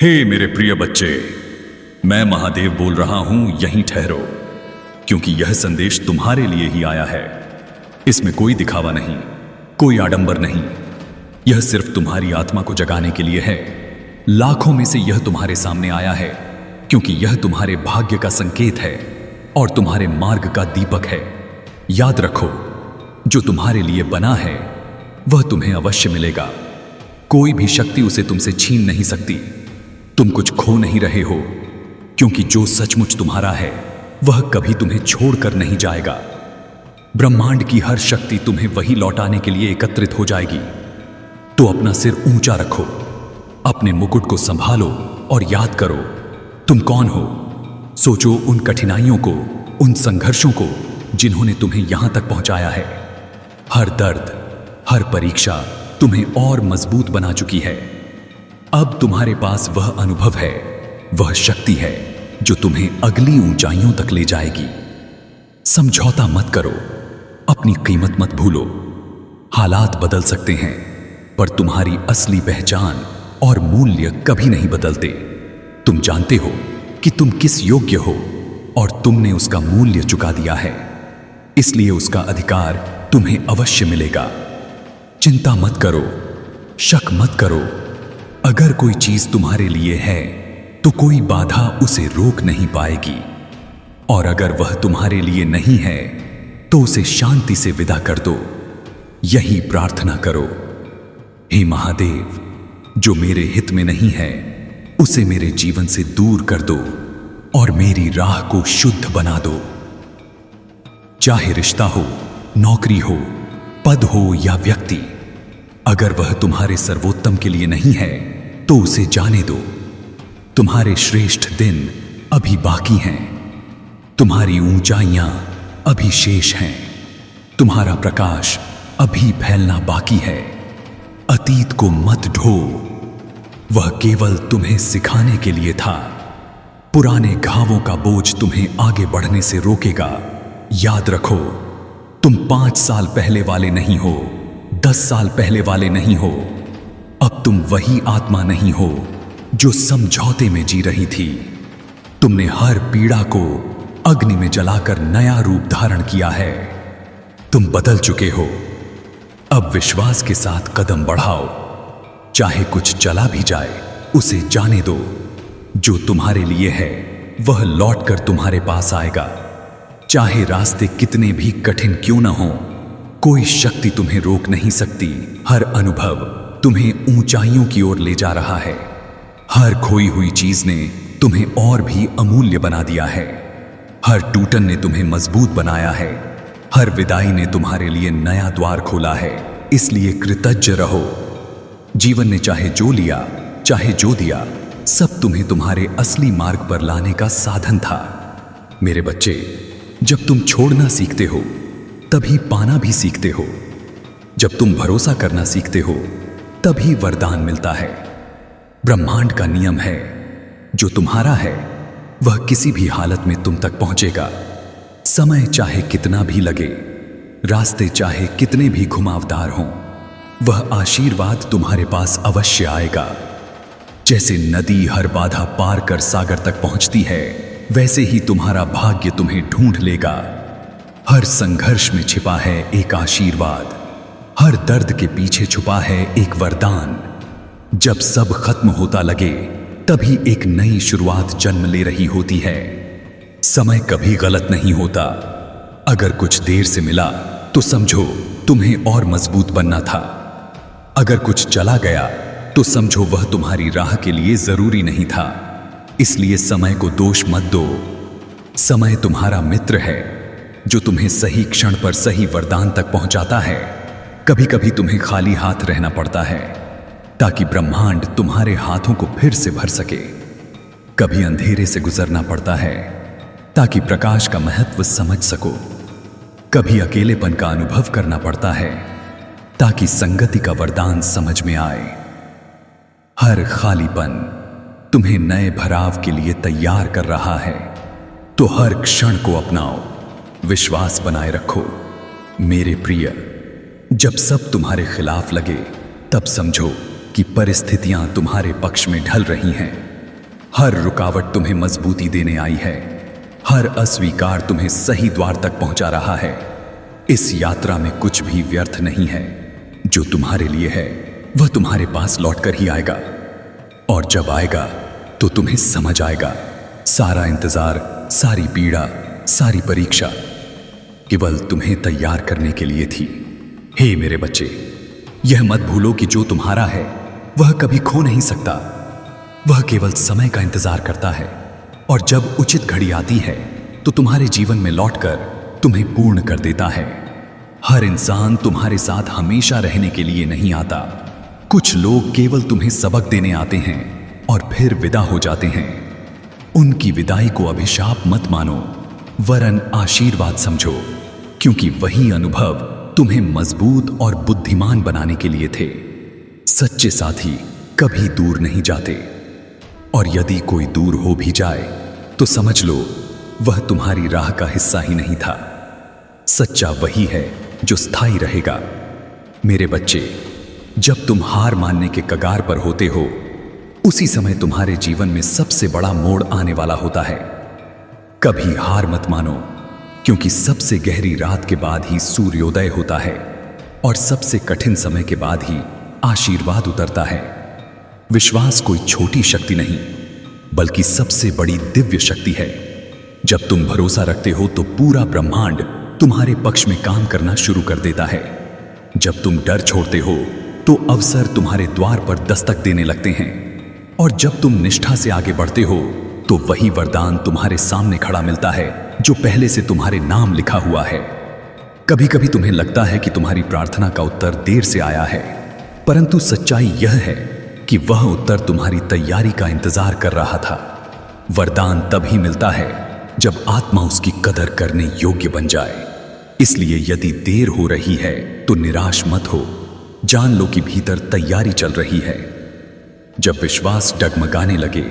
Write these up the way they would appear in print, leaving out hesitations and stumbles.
हे मेरे प्रिय बच्चे, मैं महादेव बोल रहा हूं, यहीं ठहरो, क्योंकि यह संदेश तुम्हारे लिए ही आया है। इसमें कोई दिखावा नहीं, कोई आडंबर नहीं। यह सिर्फ तुम्हारी आत्मा को जगाने के लिए है। लाखों में से यह तुम्हारे सामने आया है, क्योंकि यह तुम्हारे भाग्य का संकेत है और तुम्हारे मार्ग का दीपक है। याद रखो, जो तुम्हारे लिए बना है वह तुम्हें अवश्य मिलेगा। कोई भी शक्ति उसे तुमसे छीन नहीं सकती। तुम कुछ खो नहीं रहे हो, क्योंकि जो सचमुच तुम्हारा है वह कभी तुम्हें छोड़कर नहीं जाएगा। ब्रह्मांड की हर शक्ति तुम्हें वही लौटाने के लिए एकत्रित हो जाएगी। तो अपना सिर ऊंचा रखो, अपने मुकुट को संभालो और याद करो तुम कौन हो। सोचो उन कठिनाइयों को, उन संघर्षों को जिन्होंने तुम्हें यहां तक पहुंचाया है। हर दर्द, हर परीक्षा तुम्हें और मजबूत बना चुकी है। अब तुम्हारे पास वह अनुभव है, वह शक्ति है जो तुम्हें अगली ऊंचाइयों तक ले जाएगी। समझौता मत करो, अपनी कीमत मत भूलो। हालात बदल सकते हैं, पर तुम्हारी असली पहचान और मूल्य कभी नहीं बदलते। तुम जानते हो कि तुम किस योग्य हो और तुमने उसका मूल्य चुका दिया है, इसलिए उसका अधिकार तुम्हें अवश्य मिलेगा। चिंता मत करो, शक मत करो। अगर कोई चीज तुम्हारे लिए है तो कोई बाधा उसे रोक नहीं पाएगी, और अगर वह तुम्हारे लिए नहीं है तो उसे शांति से विदा कर दो। यही प्रार्थना करो, हे महादेव, जो मेरे हित में नहीं है उसे मेरे जीवन से दूर कर दो और मेरी राह को शुद्ध बना दो। चाहे रिश्ता हो, नौकरी हो, पद हो या व्यक्ति, अगर वह तुम्हारे सर्वोत्तम के लिए नहीं है तो उसे जाने दो। तुम्हारे श्रेष्ठ दिन अभी बाकी हैं, तुम्हारी ऊंचाइयां अभी शेष हैं, तुम्हारा प्रकाश अभी फैलना बाकी है। अतीत को मत ढो, वह केवल तुम्हें सिखाने के लिए था। पुराने घावों का बोझ तुम्हें आगे बढ़ने से रोकेगा। याद रखो, तुम 5 साल पहले वाले नहीं हो, 10 साल पहले वाले नहीं हो। अब तुम वही आत्मा नहीं हो जो समझौते में जी रही थी। तुमने हर पीड़ा को अग्नि में जलाकर नया रूप धारण किया है। तुम बदल चुके हो। अब विश्वास के साथ कदम बढ़ाओ। चाहे कुछ चला भी जाए उसे जाने दो। जो तुम्हारे लिए है वह लौटकर तुम्हारे पास आएगा। चाहे रास्ते कितने भी कठिन क्यों न हो, कोई शक्ति तुम्हें रोक नहीं सकती। हर अनुभव तुम्हें ऊंचाइयों की ओर ले जा रहा है। हर खोई हुई चीज ने तुम्हें और भी अमूल्य बना दिया है। हर टूटन ने तुम्हें मजबूत बनाया है। हर विदाई ने तुम्हारे लिए नया द्वार खोला है। इसलिए कृतज्ञ रहो। जीवन ने चाहे जो लिया, चाहे जो दिया, सब तुम्हें तुम्हारे असली मार्ग पर लाने का साधन था। मेरे बच्चे, जब तुम छोड़ना सीखते हो तभी पाना भी सीखते हो। जब तुम भरोसा करना सीखते हो तभी वरदान मिलता है। ब्रह्मांड का नियम है, जो तुम्हारा है वह किसी भी हालत में तुम तक पहुंचेगा। समय चाहे कितना भी लगे, रास्ते चाहे कितने भी घुमावदार हों, वह आशीर्वाद तुम्हारे पास अवश्य आएगा। जैसे नदी हर बाधा पार कर सागर तक पहुंचती है, वैसे ही तुम्हारा भाग्य तुम्हें ढूंढ लेगा। हर संघर्ष में छिपा है एक आशीर्वाद, हर दर्द के पीछे छुपा है एक वरदान। जब सब खत्म होता लगे तभी एक नई शुरुआत जन्म ले रही होती है। समय कभी गलत नहीं होता। अगर कुछ देर से मिला तो समझो तुम्हें और मजबूत बनना था। अगर कुछ चला गया तो समझो वह तुम्हारी राह के लिए जरूरी नहीं था। इसलिए समय को दोष मत दो। समय तुम्हारा मित्र है, जो तुम्हें सही क्षण पर सही वरदान तक पहुंचाता है। कभी कभी तुम्हें खाली हाथ रहना पड़ता है ताकि ब्रह्मांड तुम्हारे हाथों को फिर से भर सके। कभी अंधेरे से गुजरना पड़ता है ताकि प्रकाश का महत्व समझ सको। कभी अकेलेपन का अनुभव करना पड़ता है ताकि संगति का वरदान समझ में आए। हर खालीपन तुम्हें नए भराव के लिए तैयार कर रहा है। तो हर क्षण को अपनाओ, विश्वास बनाए रखो। मेरे प्रिय, जब सब तुम्हारे खिलाफ लगे तब समझो कि परिस्थितियां तुम्हारे पक्ष में ढल रही हैं। हर रुकावट तुम्हें मजबूती देने आई है। हर अस्वीकार तुम्हें सही द्वार तक पहुंचा रहा है। इस यात्रा में कुछ भी व्यर्थ नहीं है। जो तुम्हारे लिए है वह तुम्हारे पास लौटकर ही आएगा, और जब आएगा तो तुम्हें समझ आएगा सारा इंतजार, सारी पीड़ा, सारी परीक्षा केवल तुम्हें तैयार करने के लिए थी। हे मेरे बच्चे, यह मत भूलो कि जो तुम्हारा है वह कभी खो नहीं सकता। वह केवल समय का इंतजार करता है, और जब उचित घड़ी आती है तो तुम्हारे जीवन में लौटकर तुम्हें पूर्ण कर देता है। हर इंसान तुम्हारे साथ हमेशा रहने के लिए नहीं आता। कुछ लोग केवल तुम्हें सबक देने आते हैं और फिर विदा हो जाते हैं। उनकी विदाई को अभिशाप मत मानो, वरन आशीर्वाद समझो, क्योंकि वही अनुभव तुम्हें मजबूत और बुद्धिमान बनाने के लिए थे। सच्चे साथी कभी दूर नहीं जाते, और यदि कोई दूर हो भी जाए तो समझ लो वह तुम्हारी राह का हिस्सा ही नहीं था। सच्चा वही है जो स्थायी रहेगा। मेरे बच्चे, जब तुम हार मानने के कगार पर होते हो, उसी समय तुम्हारे जीवन में सबसे बड़ा मोड़ आने वाला होता है। कभी हार मत मानो, क्योंकि सबसे गहरी रात के बाद ही सूर्योदय होता है, और सबसे कठिन समय के बाद ही आशीर्वाद उतरता है। विश्वास कोई छोटी शक्ति नहीं, बल्कि सबसे बड़ी दिव्य शक्ति है। जब तुम भरोसा रखते हो तो पूरा ब्रह्मांड तुम्हारे पक्ष में काम करना शुरू कर देता है। जब तुम डर छोड़ते हो तो अवसर तुम्हारे द्वार पर दस्तक देने लगते हैं, और जब तुम निष्ठा से आगे बढ़ते हो तो वही वरदान तुम्हारे सामने खड़ा मिलता है जो पहले से तुम्हारे नाम लिखा हुआ है। कभी कभी तुम्हें लगता है कि तुम्हारी प्रार्थना का उत्तर देर से आया है, परंतु सच्चाई यह है कि वह उत्तर तुम्हारी तैयारी का इंतजार कर रहा था। वरदान तभी मिलता है जब आत्मा उसकी कदर करने योग्य बन जाए। इसलिए यदि देर हो रही है तो निराश मत हो, जान लो कि भीतर तैयारी चल रही है। जब विश्वास डगमगाने लगे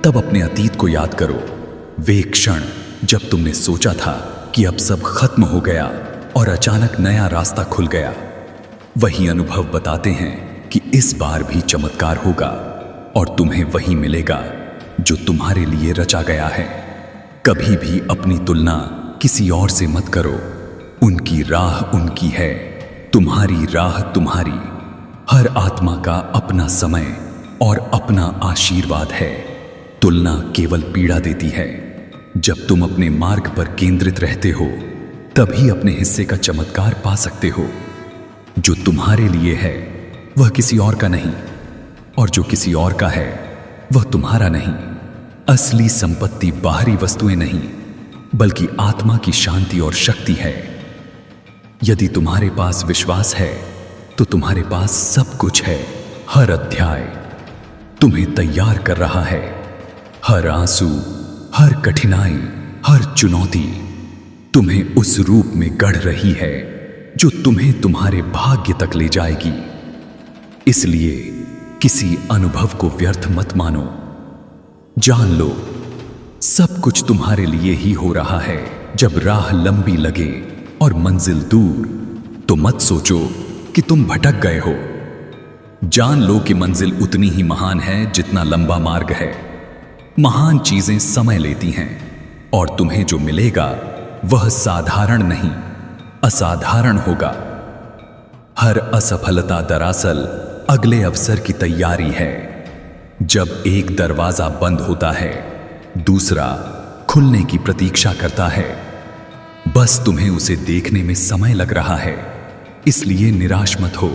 तब अपने अतीत को याद करो। वे क्षण जब तुमने सोचा था कि अब सब खत्म हो गया और अचानक नया रास्ता खुल गया। वही अनुभव बताते हैं कि इस बार भी चमत्कार होगा, और तुम्हें वही मिलेगा जो तुम्हारे लिए रचा गया है। कभी भी अपनी तुलना किसी और से मत करो। उनकी राह उनकी है, तुम्हारी राह तुम्हारी। हर आत्मा का अपना समय और अपना आशीर्वाद है। तुलना केवल पीड़ा देती है। जब तुम अपने मार्ग पर केंद्रित रहते हो तभी अपने हिस्से का चमत्कार पा सकते हो। जो तुम्हारे लिए है वह किसी और का नहीं, और जो किसी और का है वह तुम्हारा नहीं। असली संपत्ति बाहरी वस्तुएं नहीं, बल्कि आत्मा की शांति और शक्ति है। यदि तुम्हारे पास विश्वास है तो तुम्हारे पास सब कुछ है। हर अध्याय तुम्हें तैयार कर रहा है। हर आंसू, हर कठिनाई, हर चुनौती तुम्हें उस रूप में गढ़ रही है जो तुम्हें तुम्हारे भाग्य तक ले जाएगी। इसलिए किसी अनुभव को व्यर्थ मत मानो। जान लो, सब कुछ तुम्हारे लिए ही हो रहा है। जब राह लंबी लगे और मंजिल दूर तो मत सोचो कि तुम भटक गए हो। जान लो कि मंजिल उतनी ही महान है जितना लंबा मार्ग है। महान चीजें समय लेती हैं, और तुम्हें जो मिलेगा वह साधारण नहीं, असाधारण होगा। हर असफलता दरअसल अगले अवसर की तैयारी है। जब एक दरवाजा बंद होता है, दूसरा खुलने की प्रतीक्षा करता है। बस तुम्हें उसे देखने में समय लग रहा है, इसलिए निराश मत हो।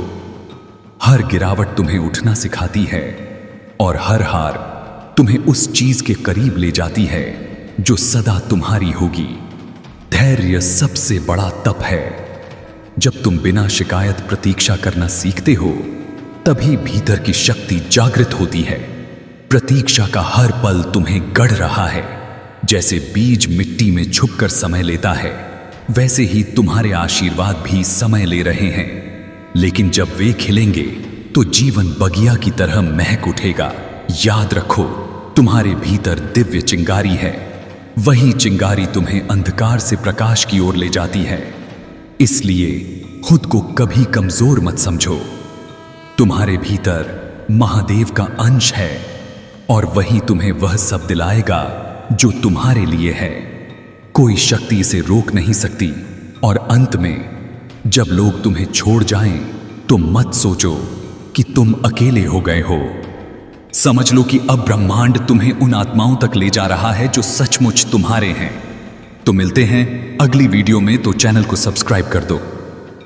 हर गिरावट तुम्हें उठना सिखाती है, और हर हार तुम्हें उस चीज के करीब ले जाती है जो सदा तुम्हारी होगी। धैर्य सबसे बड़ा तप है। जब तुम बिना शिकायत प्रतीक्षा करना सीखते हो तभी भीतर की शक्ति जागृत होती है। प्रतीक्षा का हर पल तुम्हें गढ़ रहा है। जैसे बीज मिट्टी में छुपकर समय लेता है, वैसे ही तुम्हारे आशीर्वाद भी समय ले रहे हैं। लेकिन जब वे खिलेंगे तो जीवन बगिया की तरह महक उठेगा। याद रखो, तुम्हारे भीतर दिव्य चिंगारी है। वही चिंगारी तुम्हें अंधकार से प्रकाश की ओर ले जाती है। इसलिए खुद को कभी कमजोर मत समझो। तुम्हारे भीतर महादेव का अंश है। और वही तुम्हें वह सब दिलाएगा जो तुम्हारे लिए है। कोई शक्ति इसे रोक नहीं सकती। और अंत में जब लोग तुम्हें छोड़ जाएं, तो मत सोचो कि तुम अकेले हो गए हो। समझ लो कि अब ब्रह्मांड तुम्हें उन आत्माओं तक ले जा रहा है जो सचमुच तुम्हारे हैं। तो मिलते हैं अगली वीडियो में, तो चैनल को सब्सक्राइब कर दो।